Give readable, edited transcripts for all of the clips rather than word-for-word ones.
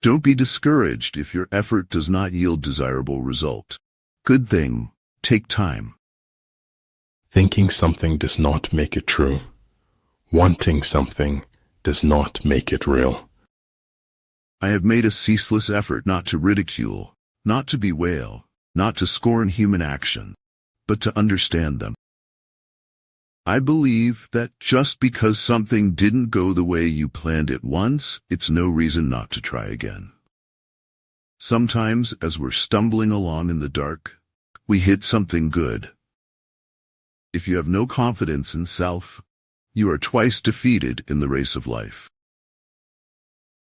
Don't be discouraged if your effort does not yield desirable result. Good thing, take time. Thinking something does not make it true. Wanting something does not make it real. I have made a ceaseless effort not to ridicule, not to bewail, not to scorn human action, but to understand them. I believe that just because something didn't go the way you planned it once, it's no reason not to try again. Sometimes, as we're stumbling along in the dark, we hit something good. If you have no confidence in self, you are twice defeated in the race of life.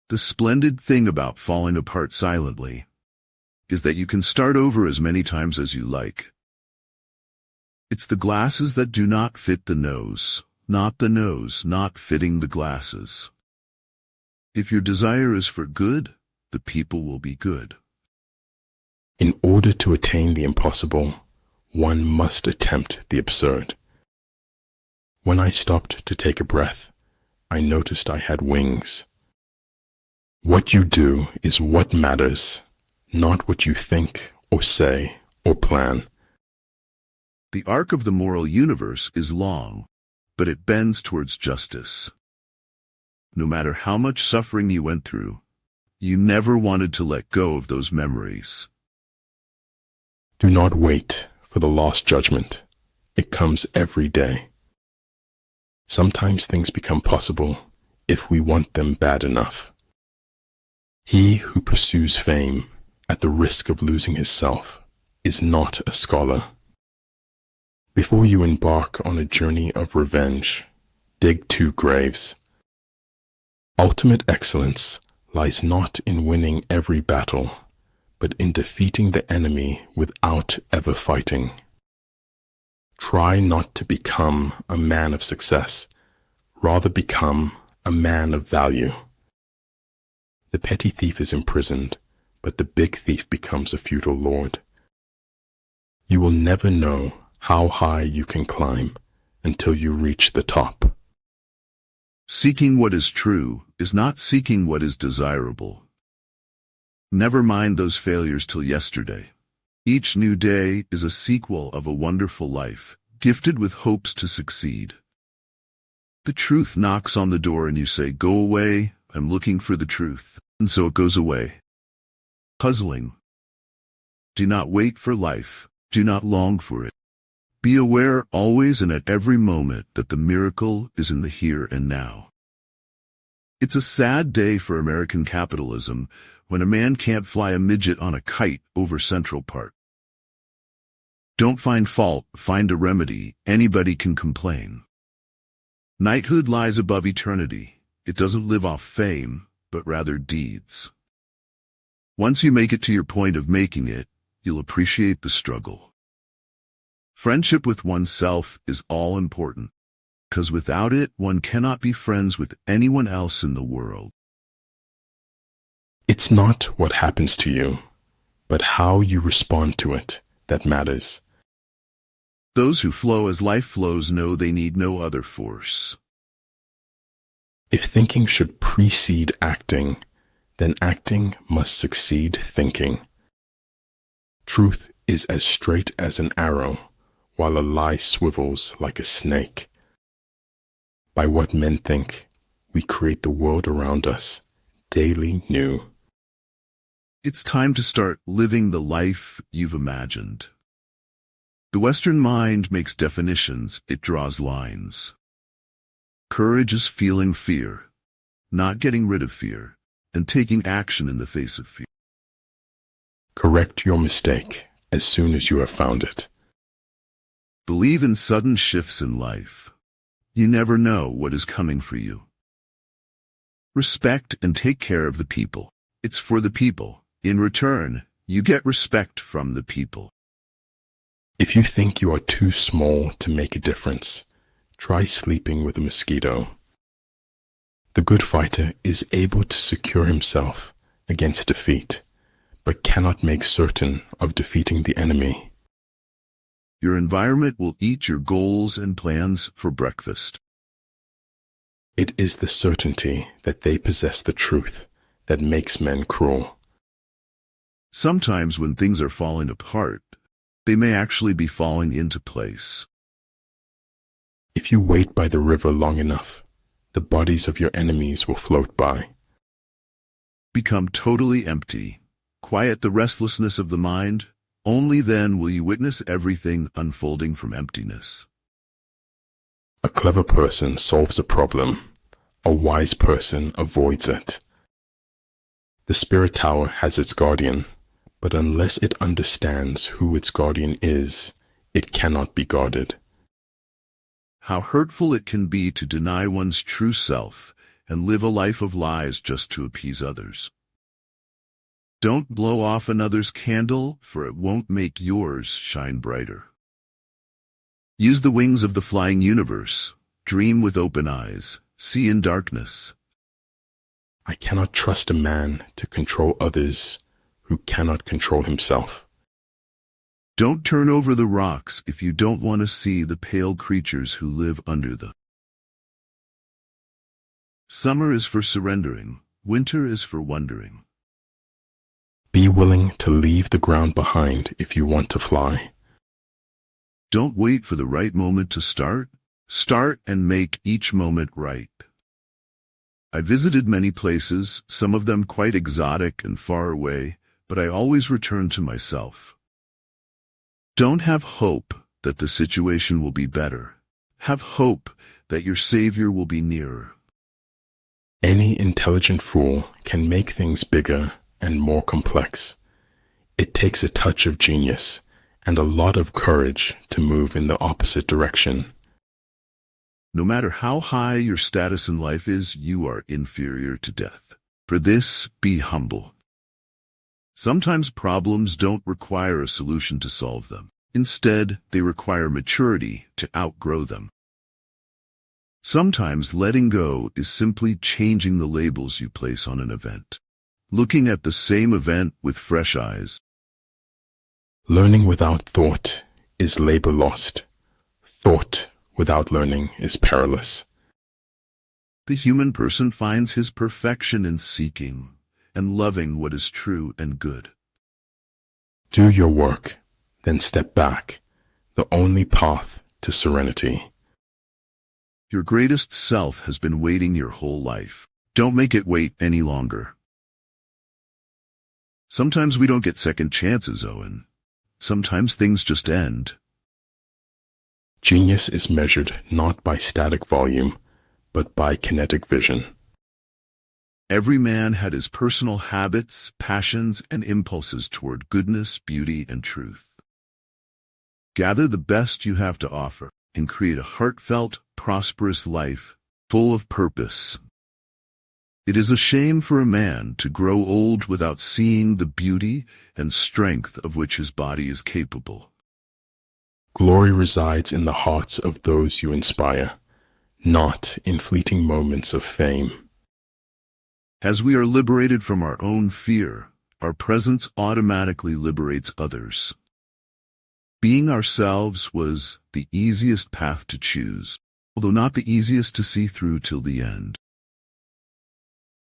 The splendid thing about falling apart silently is that you can start over as many times as you like. It's the glasses that do not fit the nose, not the nose not fitting the glasses. If your desire is for good, the people will be good. In order to attain the impossible, one must attempt the absurd. When I stopped to take a breath, I noticed I had wings. What you do is what matters, not what you think or say or plan. The arc of the moral universe is long, but it bends towards justice. No matter how much suffering you went through, you never wanted to let go of those memories. Do not wait for the lost judgment. It comes every day. Sometimes things become possible if we want them bad enough. He who pursues fame at the risk of losing his self is not a scholar. Before you embark on a journey of revenge, dig 2 graves. Ultimate excellence lies not in winning every battle, but in defeating the enemy without ever fighting. Try not to become a man of success, rather become a man of value. The petty thief is imprisoned, but the big thief becomes a feudal lord. You will never know how high you can climb until you reach the top. Seeking what is true is not seeking what is desirable. Never mind those failures till yesterday. Each new day is a sequel of a wonderful life, gifted with hopes to succeed. The truth knocks on the door and you say, "Go away, I'm looking for the truth," and so it goes away. Puzzling. Do not wait for life, do not long for it. Be aware always and at every moment that the miracle is in the here and now. It's a sad day for American capitalism when a man can't fly a midget on a kite over Central Park. Don't find fault, find a remedy. Anybody can complain. Knighthood lies above eternity. It doesn't live off fame, but rather deeds. Once you make it to your point of making it, you'll appreciate the struggle. Friendship with oneself is all important, because without it, one cannot be friends with anyone else in the world. It's not what happens to you, but how you respond to it that matters. Those who flow as life flows know they need no other force. If thinking should precede acting, then acting must succeed thinking. Truth is as straight as an arrow, while a lie swivels like a snake. By what men think, we create the world around us, daily new. It's time to start living the life you've imagined. The Western mind makes definitions, it draws lines. Courage is feeling fear, not getting rid of fear, and taking action in the face of fear. Correct your mistake as soon as you have found it. Believe in sudden shifts in life. You never know what is coming for you. Respect and take care of the people. It's for the people. In return, you get respect from the people. If you think you are too small to make a difference, try sleeping with a mosquito. The good fighter is able to secure himself against defeat, but cannot make certain of defeating the enemy. Your environment will eat your goals and plans for breakfast. It is the certainty that they possess the truth that makes men cruel. Sometimes when things are falling apart, they may actually be falling into place. If you wait by the river long enough, the bodies of your enemies will float by. Become totally empty. Quiet the restlessness of the mind. Only then will you witness everything unfolding from emptiness. A clever person solves a problem. A wise person avoids it. The spirit tower has its guardian, but unless it understands who its guardian is, it cannot be guarded. How hurtful it can be to deny one's true self and live a life of lies just to appease others. Don't blow off another's candle, for it won't make yours shine brighter. Use the wings of the flying universe. Dream with open eyes. See in darkness. I cannot trust a man to control others who cannot control himself. Don't turn over the rocks if you don't want to see the pale creatures who live under them. Summer is for surrendering. Winter is for wondering. Be willing to leave the ground behind if you want to fly. Don't wait for the right moment to start. Start and make each moment right. I visited many places, some of them quite exotic and far away, but I always return to myself. Don't have hope that the situation will be better. Have hope that your Savior will be nearer. Any intelligent fool can make things bigger and more complex. It takes a touch of genius and a lot of courage to move in the opposite direction. No matter how high your status in life is, you are inferior to death. For this, be humble. Sometimes problems don't require a solution to solve them. Instead, they require maturity to outgrow them. Sometimes letting go is simply changing the labels you place on an event. Looking at the same event with fresh eyes. Learning without thought is labor lost. Thought without learning is perilous. The human person finds his perfection in seeking and loving what is true and good. Do your work, then step back, the only path to serenity. Your greatest self has been waiting your whole life. Don't make it wait any longer. Sometimes we don't get second chances, Owen. Sometimes things just end. Genius is measured not by static volume, but by kinetic vision. Every man had his personal habits, passions, and impulses toward goodness, beauty, and truth. Gather the best you have to offer and create a heartfelt, prosperous life full of purpose. It is a shame for a man to grow old without seeing the beauty and strength of which his body is capable. Glory resides in the hearts of those you inspire, not in fleeting moments of fame. As we are liberated from our own fear, our presence automatically liberates others. Being ourselves was the easiest path to choose, although not the easiest to see through till the end.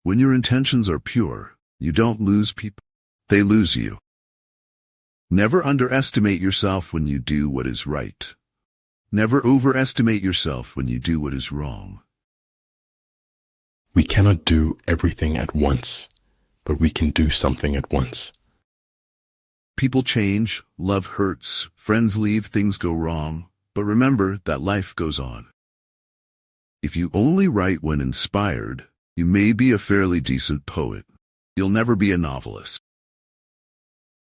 When your intentions are pure, you don't lose people, they lose you. Never underestimate yourself when you do what is right. Never overestimate yourself when you do what is wrong. We cannot do everything at once, but we can do something at once. People change, love hurts, friends leave, things go wrong, but remember that life goes on. If you only write when inspired, you may be a fairly decent poet. You'll never be a novelist.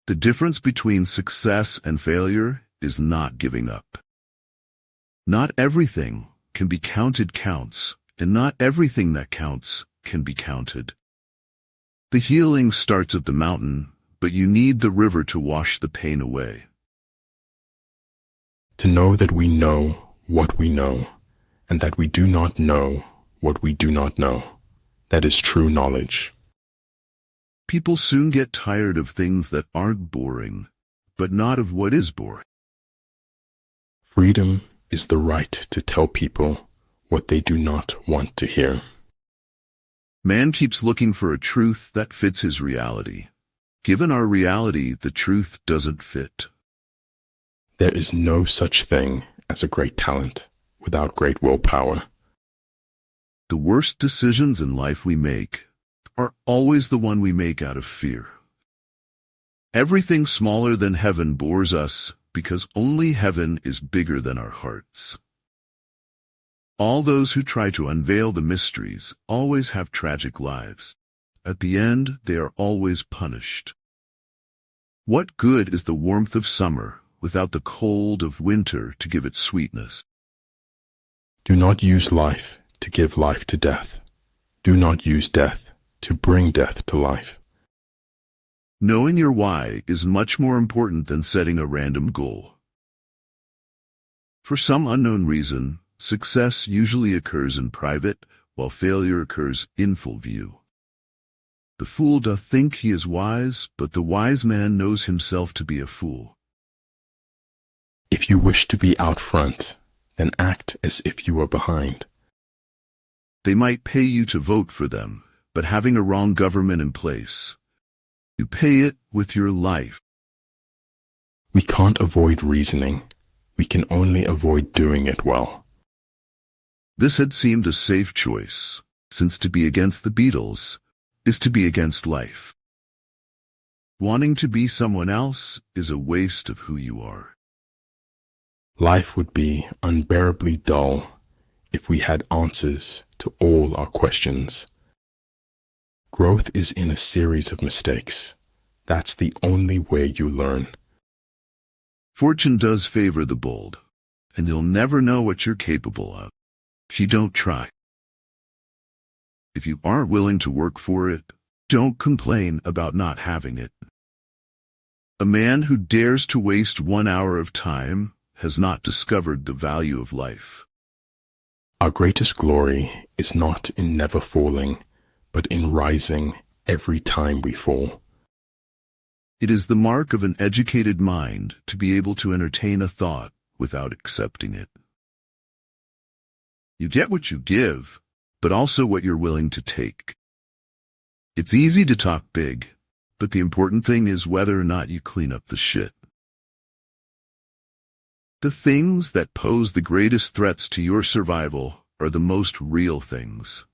The difference between success and failure is not giving up. Not everything can be counted counts, and not everything that counts can be counted. The healing starts at the mountain, but you need the river to wash the pain away. To know that we know what we know, and that we do not know what we do not know. That is true knowledge. People soon get tired of things that aren't boring, but not of what is boring. Freedom is the right to tell people what they do not want to hear. Man keeps looking for a truth that fits his reality. Given our reality, the truth doesn't fit. There is no such thing as a great talent without great willpower. The worst decisions in life we make are always the one we make out of fear. Everything smaller than heaven bores us because only heaven is bigger than our hearts. All those who try to unveil the mysteries always have tragic lives. At the end, they are always punished. What good is the warmth of summer without the cold of winter to give it sweetness? Do not use life to give life to death. Do not use death to bring death to life. Knowing your why is much more important than setting a random goal. For some unknown reason, success usually occurs in private, while failure occurs in full view. The fool doth think he is wise, but the wise man knows himself to be a fool. If you wish to be out front, then act as if you were behind. They might pay you to vote for them, but having a wrong government in place, you pay it with your life. We can't avoid reasoning. We can only avoid doing it well. This had seemed a safe choice, since to be against the Beatles is to be against life. Wanting to be someone else is a waste of who you are. Life would be unbearably dull if we had answers to all our questions. Growth is in a series of mistakes. That's the only way you learn. Fortune does favor the bold, and you'll never know what you're capable of if you don't try. If you aren't willing to work for it, don't complain about not having it. A man who dares to waste 1 hour of time has not discovered the value of life. Our greatest glory is not in never falling, but in rising every time we fall. It is the mark of an educated mind to be able to entertain a thought without accepting it. You get what you give, but also what you're willing to take. It's easy to talk big, but the important thing is whether or not you clean up the shit. The things that pose the greatest threats to your survival are the most real things.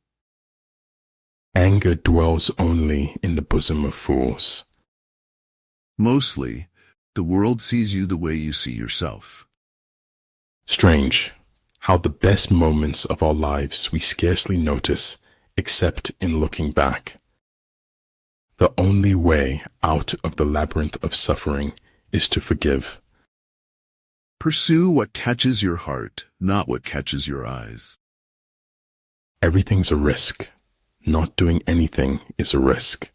Anger dwells only in the bosom of fools. Mostly, the world sees you the way you see yourself. Strange how the best moments of our lives we scarcely notice except in looking back. The only way out of the labyrinth of suffering is to forgive. Pursue what catches your heart, not what catches your eyes. Everything's a risk. Not doing anything is a risk.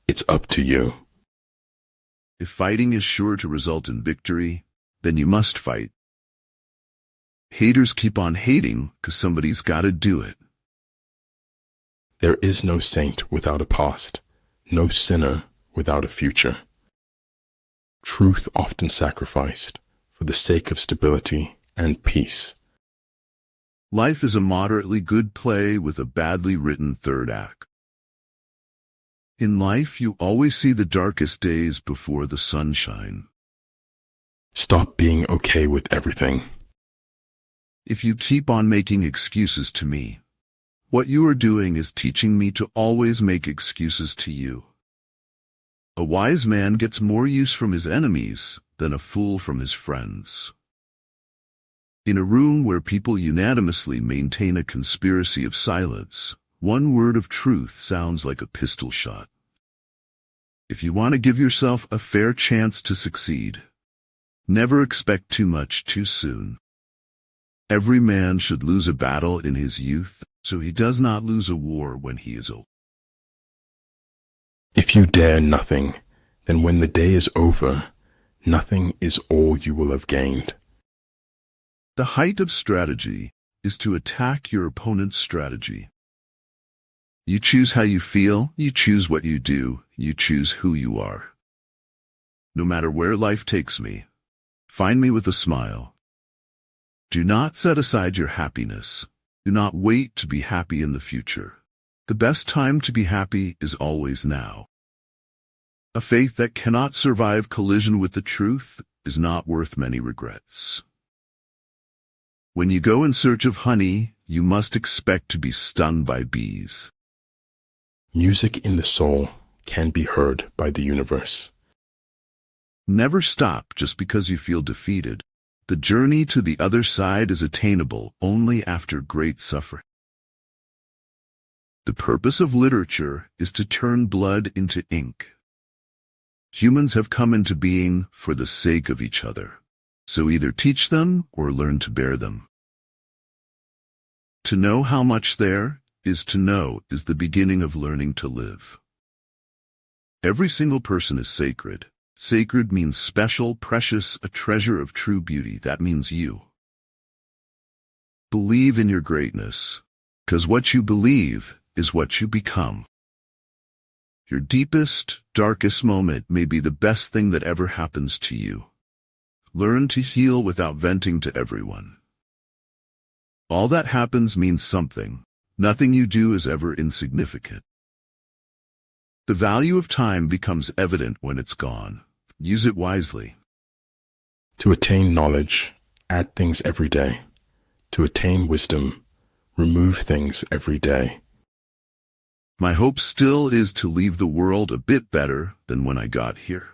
It's up to you. If fighting is sure to result in victory, then you must fight. Haters keep on hating because somebody's got to do it. There is no saint without a past, no sinner without a future. Truth often sacrificed for the sake of stability and peace. Life is a moderately good play with a badly written third act. In life, you always see the darkest days before the sunshine. Stop being okay with everything. If you keep on making excuses to me, what you are doing is teaching me to always make excuses to you. A wise man gets more use from his enemies than a fool from his friends. In a room where people unanimously maintain a conspiracy of silence, one word of truth sounds like a pistol shot. If you want to give yourself a fair chance to succeed, never expect too much too soon. Every man should lose a battle in his youth, so he does not lose a war when he is old. If you dare nothing, then when the day is over, nothing is all you will have gained. The height of strategy is to attack your opponent's strategy. You choose how you feel, you choose what you do, you choose who you are. No matter where life takes me, find me with a smile. Do not set aside your happiness. Do not wait to be happy in the future. The best time to be happy is always now. A faith that cannot survive collision with the truth is not worth many regrets. When you go in search of honey, you must expect to be stung by bees. Music in the soul can be heard by the universe. Never stop just because you feel defeated. The journey to the other side is attainable only after great suffering. The purpose of literature is to turn blood into ink. Humans have come into being for the sake of each other, so either teach them or learn to bear them. To know how much there is to know is the beginning of learning to live. Every single person is sacred. Sacred means special, precious, a treasure of true beauty. That means you. Believe in your greatness, because what you believe is what you become. Your deepest, darkest moment may be the best thing that ever happens to you. Learn to heal without venting to everyone. All that happens means something. Nothing you do is ever insignificant. The value of time becomes evident when it's gone. Use it wisely. To attain knowledge, add things every day. To attain wisdom, remove things every day. My hope still is to leave the world a bit better than when I got here.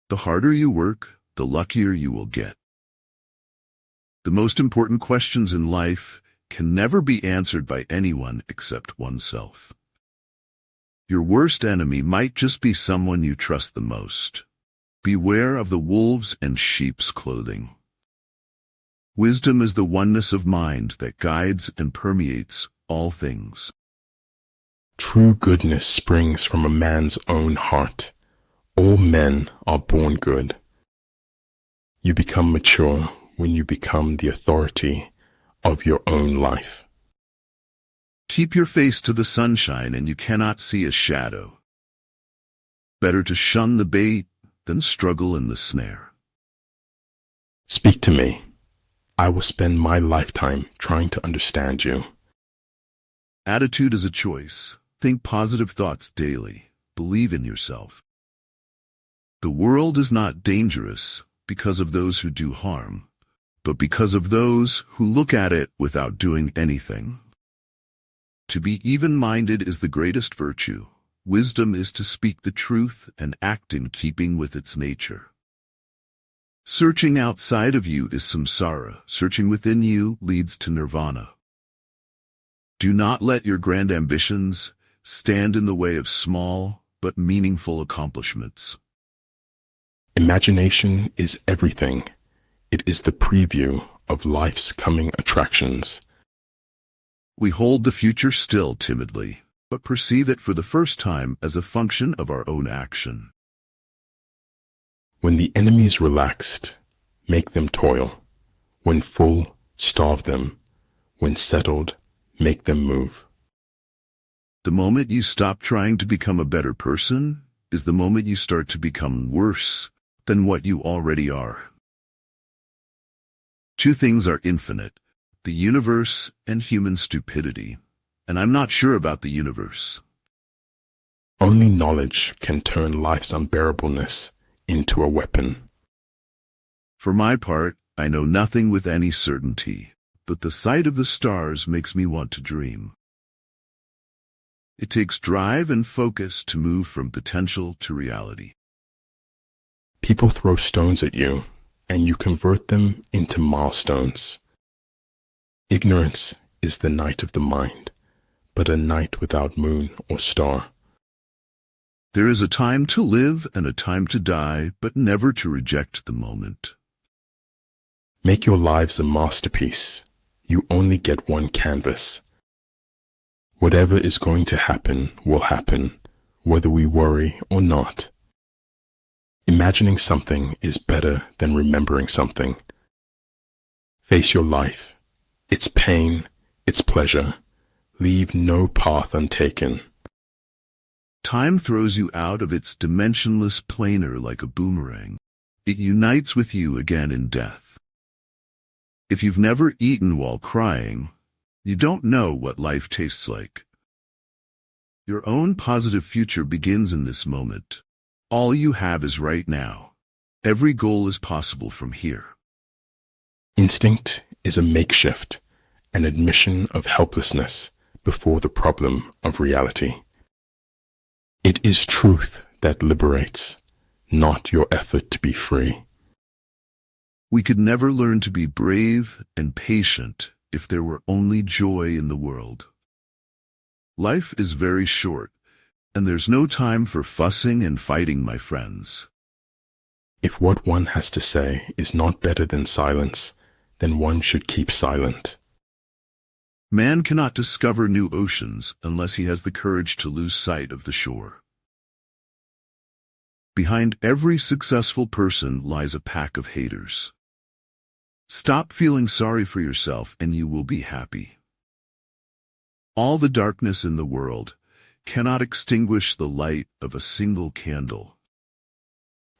The harder you work, the luckier you will get. The most important questions in life can never be answered by anyone except oneself. Your worst enemy might just be someone you trust the most. Beware of the wolves in sheep's clothing. Wisdom is the oneness of mind that guides and permeates all things. True goodness springs from a man's own heart. All men are born good. You become mature when you become the authority of your own life. Keep your face to the sunshine and you cannot see a shadow. Better to shun the bait than struggle in the snare. Speak to me. I will spend my lifetime trying to understand you. Attitude is a choice. Think positive thoughts daily. Believe in yourself. The world is not dangerous because of those who do harm, but because of those who look at it without doing anything. To be even-minded is the greatest virtue. Wisdom is to speak the truth and act in keeping with its nature. Searching outside of you is samsara. Searching within you leads to nirvana. Do not let your grand ambitions stand in the way of small but meaningful accomplishments. Imagination is everything. It is the preview of life's coming attractions. We hold the future still timidly, but perceive it for the first time as a function of our own action. When the enemy is relaxed, make them toil. When full, starve them. When settled, make them move. The moment you stop trying to become a better person is the moment you start to become worse than what you already are. Two things are infinite, the universe and human stupidity, and I'm not sure about the universe. Only knowledge can turn life's unbearableness into a weapon. For my part, I know nothing with any certainty, but the sight of the stars makes me want to dream. It takes drive and focus to move from potential to reality. People throw stones at you, and you convert them into milestones. Ignorance is the night of the mind, but a night without moon or star. There is a time to live and a time to die, but never to reject the moment. Make your lives a masterpiece. You only get one canvas. Whatever is going to happen will happen, whether we worry or not. Imagining something is better than remembering something. Face your life, its pain, its pleasure. Leave no path untaken. Time throws you out of its dimensionless planar like a boomerang. It unites with you again in death. If you've never eaten while crying, You don't know what life tastes like. Your own positive future begins in this moment. All you have is right now. Every goal is possible from here. Instinct is a makeshift, an admission of helplessness before the problem of reality. It is truth that liberates, not your effort to be free. We could never learn to be brave and patient if there were only joy in the world. Life is very short, and there's no time for fussing and fighting, my friends. If what one has to say is not better than silence, then one should keep silent. Man cannot discover new oceans unless he has the courage to lose sight of the shore. Behind every successful person lies a pack of haters. Stop feeling sorry for yourself and you will be happy. All the darkness in the world cannot extinguish the light of a single candle.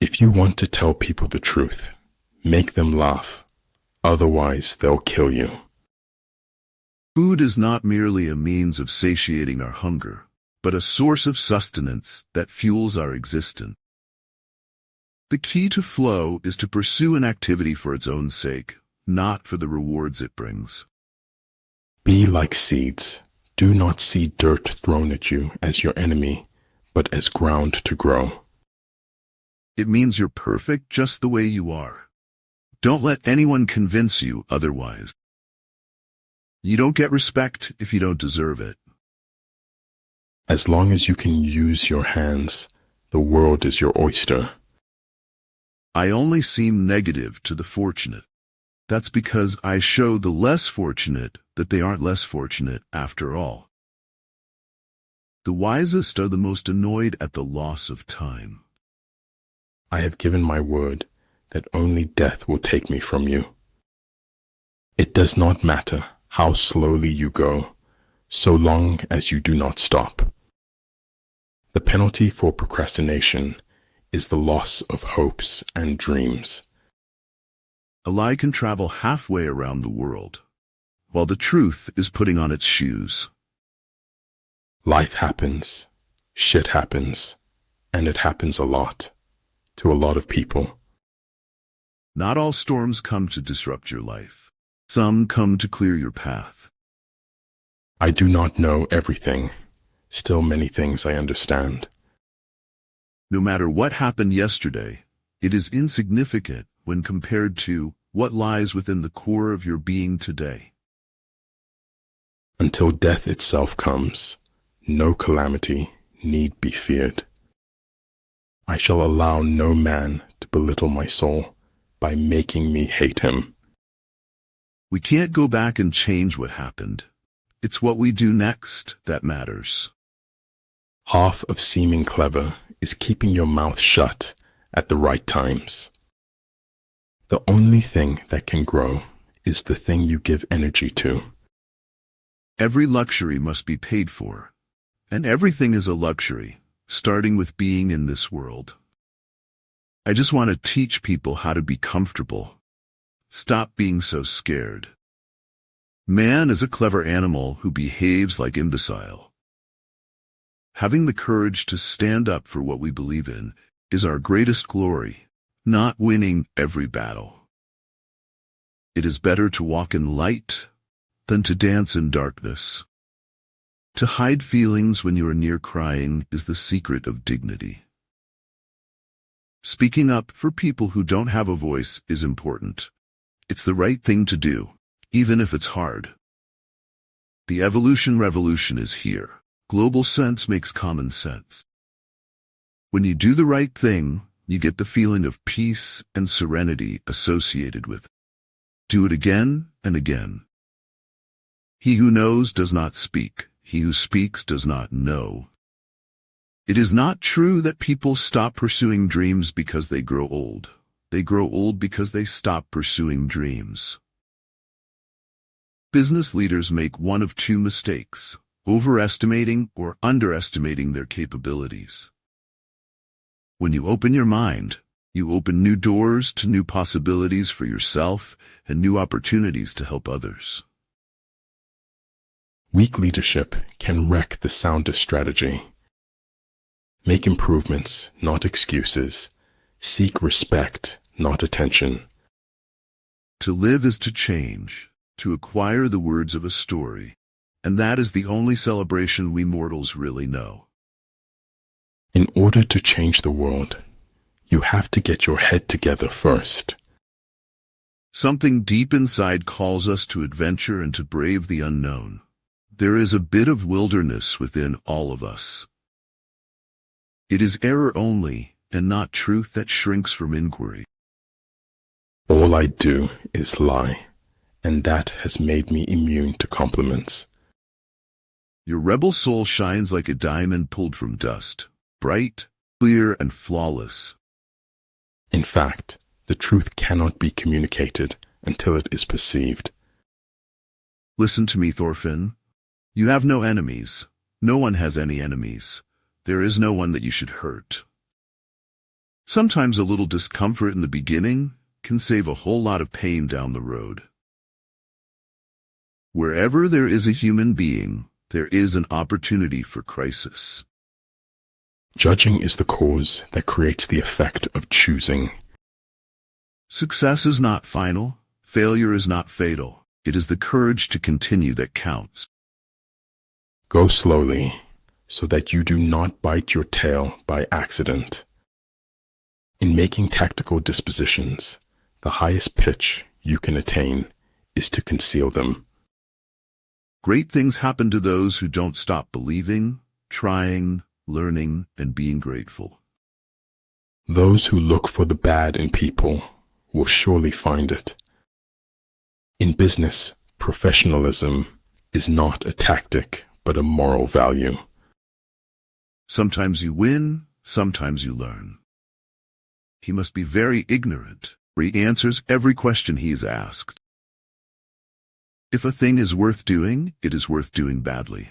If you want to tell people the truth, make them laugh. Otherwise, they'll kill you. Food is not merely a means of satiating our hunger, but a source of sustenance that fuels our existence. The key to flow is to pursue an activity for its own sake, not for the rewards it brings. Be like seeds. Do not see dirt thrown at you as your enemy, but as ground to grow. It means you're perfect just the way you are. Don't let anyone convince you otherwise. You don't get respect if you don't deserve it. As long as you can use your hands, the world is your oyster. I only seem negative to the fortunate. That's because I show the less fortunate that they aren't less fortunate after all. The wisest are the most annoyed at the loss of time. I have given my word that only death will take me from you. It does not matter how slowly you go, so long as you do not stop. The penalty for procrastination is the loss of hopes and dreams. A lie can travel halfway around the world, while the truth is putting on its shoes. Life happens, shit happens, and it happens a lot, to a lot of people. Not all storms come to disrupt your life. Some come to clear your path. I do not know everything. Still many things I understand. No matter what happened yesterday, it is insignificant when compared to what lies within the core of your being today. Until death itself comes, no calamity need be feared. I shall allow no man to belittle my soul by making me hate him. We can't go back and change what happened. It's what we do next that matters. Half of seeming clever is keeping your mouth shut at the right times. The only thing that can grow is the thing you give energy to. Every luxury must be paid for, and everything is a luxury, starting with being in this world. I just want to teach people how to be comfortable. Stop being so scared. Man is a clever animal who behaves like imbecile. Having the courage to stand up for what we believe in is our greatest glory, not winning every battle. It is better to walk in light than to dance in darkness. To hide feelings when you are near crying is the secret of dignity. Speaking up for people who don't have a voice is important. It's the right thing to do, even if it's hard. The evolution revolution is here. Global sense makes common sense. When you do the right thing, you get the feeling of peace and serenity associated with it. Do it again and again. He who knows does not speak. He who speaks does not know. It is not true that people stop pursuing dreams because they grow old. They grow old because they stop pursuing dreams. Business leaders make one of two mistakes: overestimating or underestimating their capabilities. When you open your mind, you open new doors to new possibilities for yourself and new opportunities to help others. Weak leadership can wreck the soundest strategy. Make improvements, not excuses. Seek respect, not attention. To live is to change, to acquire the words of a story, and that is the only celebration we mortals really know. In order to change the world, you have to get your head together first. Something deep inside calls us to adventure and to brave the unknown. There is a bit of wilderness within all of us. It is error only, and not truth, that shrinks from inquiry. All I do is lie, and that has made me immune to compliments. Your rebel soul shines like a diamond pulled from dust, bright, clear, and flawless. In fact, the truth cannot be communicated until it is perceived. Listen to me, Thorfinn. You have no enemies. No one has any enemies. There is no one that you should hurt. Sometimes a little discomfort in the beginning can save a whole lot of pain down the road. Wherever there is a human being, there is an opportunity for crisis. Judging is the cause that creates the effect of choosing. Success is not final. Failure is not fatal. It is the courage to continue that counts. Go slowly, so that you do not bite your tail by accident. In making tactical dispositions, the highest pitch you can attain is to conceal them. Great things happen to those who don't stop believing, trying, learning, and being grateful. Those who look for the bad in people will surely find it. In business, professionalism is not a tactic, but a moral value. Sometimes you win, sometimes you learn. He must be very ignorant, for he answers every question he is asked. If a thing is worth doing, it is worth doing badly.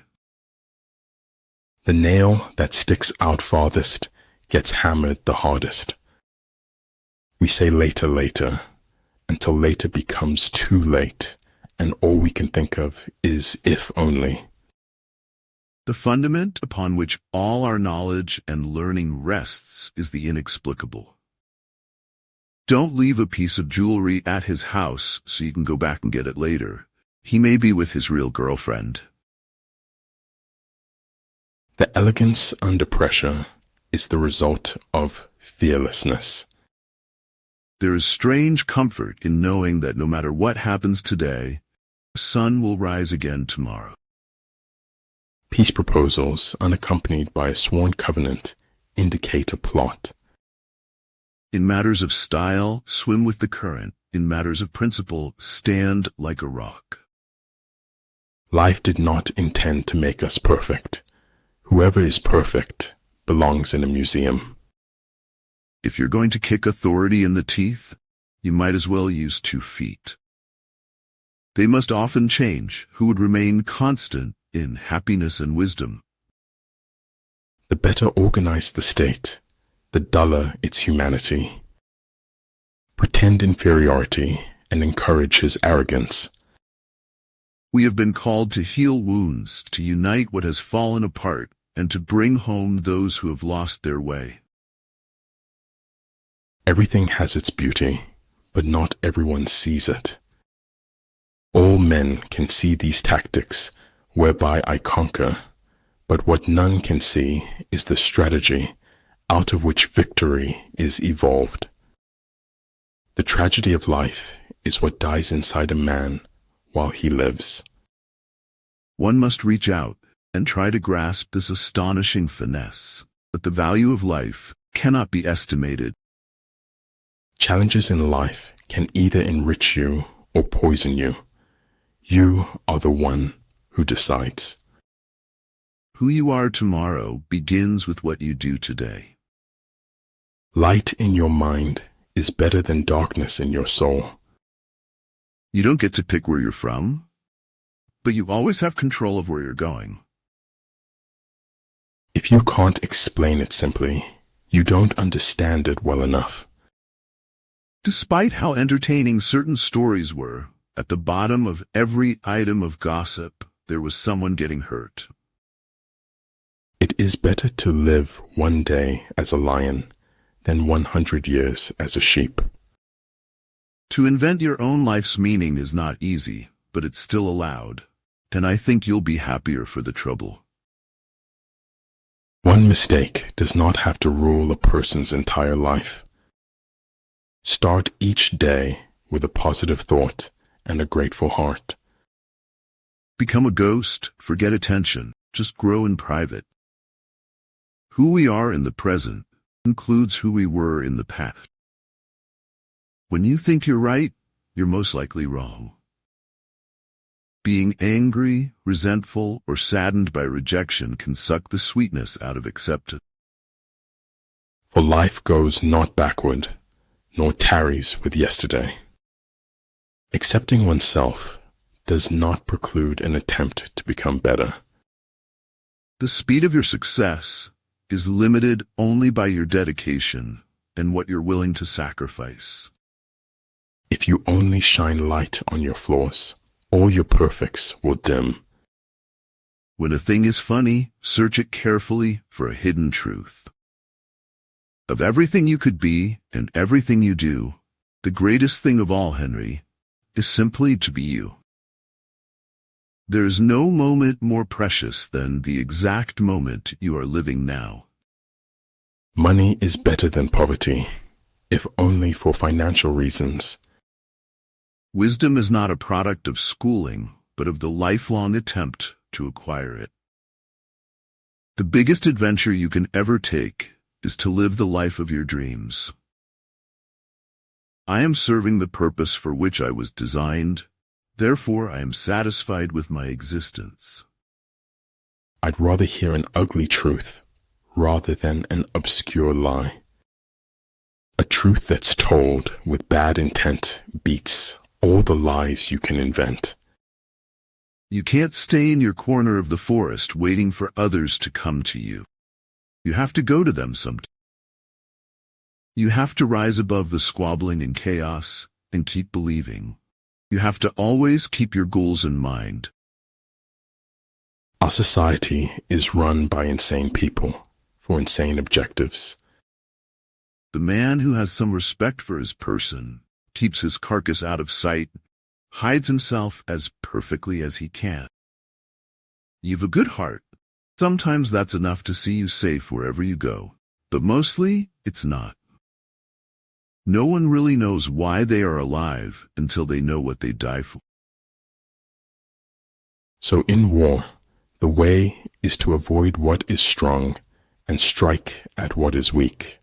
The nail that sticks out farthest gets hammered the hardest. We say later, later, until later becomes too late, and all we can think of is if only. The fundament upon which all our knowledge and learning rests is the inexplicable. Don't leave a piece of jewelry at his house so you can go back and get it later. He may be with his real girlfriend. The elegance under pressure is the result of fearlessness. There is strange comfort in knowing that no matter what happens today, the sun will rise again tomorrow. Peace proposals unaccompanied by a sworn covenant indicate a plot. In matters of style, swim with the current. In matters of principle, stand like a rock. Life did not intend to make us perfect. Whoever is perfect belongs in a museum. If you're going to kick authority in the teeth, you might as well use 2 feet. They must often change who would remain constant in happiness and wisdom. The better organized the state, the duller its humanity. Pretend inferiority and encourage his arrogance. We have been called to heal wounds, to unite what has fallen apart, and to bring home those who have lost their way. Everything has its beauty, but not everyone sees it. All men can see these tactics whereby I conquer, but what none can see is the strategy out of which victory is evolved. The tragedy of life is what dies inside a man while he lives. One must reach out and try to grasp this astonishing finesse, but the value of life cannot be estimated. Challenges in life can either enrich you or poison you. You are the one who decides. Who you are tomorrow begins with what you do today. Light in your mind is better than darkness in your soul. You don't get to pick where you're from, but you always have control of where you're going. If you can't explain it simply, you don't understand it well enough. Despite how entertaining certain stories were, at the bottom of every item of gossip, there was someone getting hurt. It is better to live one day as a lion than 100 years as a sheep. To invent your own life's meaning is not easy, but it's still allowed, and I think you'll be happier for the trouble. One mistake does not have to rule a person's entire life. Start each day with a positive thought and a grateful heart. Become a ghost, forget attention, just grow in private. Who we are in the present includes who we were in the past. When you think you're right, you're most likely wrong. Being angry, resentful, or saddened by rejection can suck the sweetness out of acceptance. For life goes not backward, nor tarries with yesterday. Accepting oneself does not preclude an attempt to become better. The speed of your success is limited only by your dedication and what you're willing to sacrifice. If you only shine light on your flaws, all your perfects will dim. When a thing is funny, search it carefully for a hidden truth. Of everything you could be and everything you do, the greatest thing of all, Henry, is simply to be you. There is no moment more precious than the exact moment you are living now. Money is better than poverty, if only for financial reasons. Wisdom is not a product of schooling, but of the lifelong attempt to acquire it. The biggest adventure you can ever take is to live the life of your dreams. I am serving the purpose for which I was designed, therefore I am satisfied with my existence. I'd rather hear an ugly truth rather than an obscure lie. A truth that's told with bad intent beats all the lies you can invent. You can't stay in your corner of the forest waiting for others to come to you. You have to go to them sometime. You have to rise above the squabbling and chaos and keep believing. You have to always keep your goals in mind. Our society is run by insane people for insane objectives. The man who has some respect for his person keeps his carcass out of sight, hides himself as perfectly as he can. You've a good heart. Sometimes that's enough to see you safe wherever you go, but mostly it's not. No one really knows why they are alive until they know what they die for. So in war, the way is to avoid what is strong and strike at what is weak.